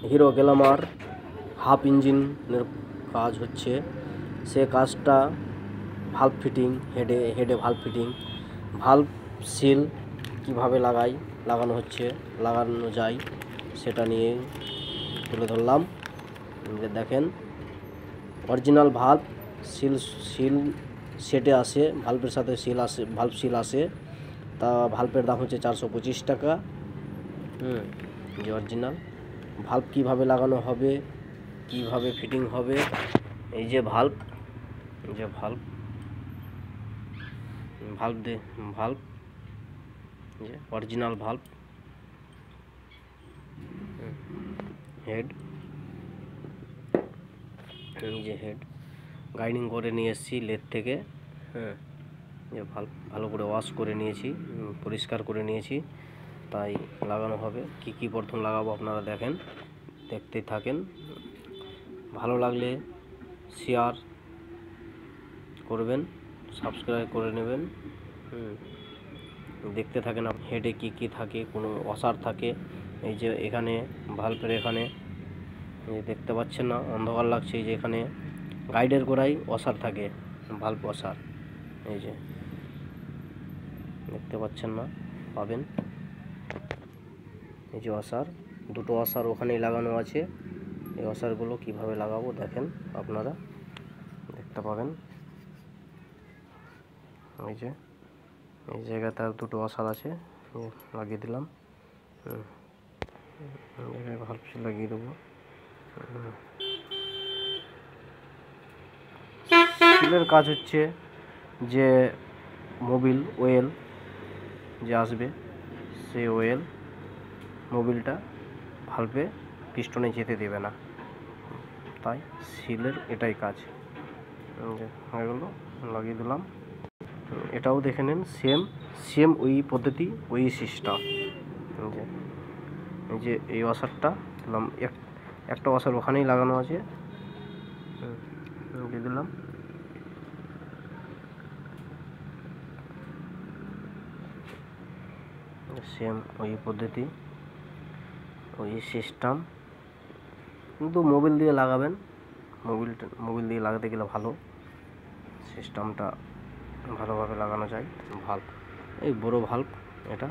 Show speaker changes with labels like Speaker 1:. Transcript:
Speaker 1: Hero Glamour half ইঞ্জিনের কাজ হচ্ছে, সে কাজটা ভাল্ব ফিটিং, হেডে ভাল্ব ফিটিং, ভাল্ব সিল কীভাবে লাগানো যায় সেটা নিয়ে তুলে ধরলাম। দেখেন, অরিজিনাল ভাল্ব সিল সেটে আসে, ভাল্বের সাথে ভাল্ব সিল আসে, তা ভাল্বের দাম হচ্ছে 425 টাকা। যে অরিজিনাল ভাল্ব কীভাবে লাগানো হবে, কীভাবে ফিটিং হবে, এই যে ভাল্ব যে অরিজিনাল ভাল্ব, হেড, এই যে হেড গাইডিং করে নিয়ে এসেছি লেদ থেকে। যে ভাল্ব ভালো করে ওয়াশ করে নিয়েছি, পরিষ্কার করে নিয়েছি, তাই লাগানো হবে। কি প্রথম লাগাবো আপনারা দেখতেই থাকেন। ভালো লাগলে শেয়ার করবেন, সাবস্ক্রাইব করে নেবেন। দেখতে থাকেন। হেডে কি থাকে, কোনো ওয়াশার থাকে, এই যে এখানে ভাল্বের এখানে দেখতে পাচ্ছেন না, অন্ধকার লাগছে, এই যে এখানে গাইডের গোড়ায় ওয়াশার থাকে, ভাল্ব ওয়াশার, এই যে দেখতে পাচ্ছেন না, পাবেন, এই যে ওয়াশার, দুটো ওয়াশার ওখানেই লাগানো আছে। এই ওয়াশারগুলো কিভাবে লাগাবো দেখেন, আপনারা দেখতে পাবেন। এই যে এই জায়গাতে আর দুটো ওয়াশার আছে, লাগিয়ে দিলাম। ভাল্ব লাগিয়ে দেবো। সিলের কাজ হচ্ছে যে মোবিল ওয়েল যে আসবে, সেই ওয়েল মোবিলটা ভাল্বে পিস্টনে যেতে দেবে না, তাই সিলের এটাই কাজ। এগুলো লাগিয়ে দিলাম। এটাও দেখে নেন, সেম ওই পদ্ধতি, ওই সিস্টেম। এই যে এই ওয়াশারটা দিলাম, একটা ওয়াশার ওখানেই লাগানো আছে, দিয়ে দিলাম। সেম ওই পদ্ধতি, ওই সিস্টেম, কিন্তু মোবিল দিয়ে লাগাবেন। মোবিল দিয়ে লাগাতে গেলে ভালো, সিস্টেমটা ভালোভাবে লাগানো যায়। ভাল্ব, এই বড় ভাল্ব এটা।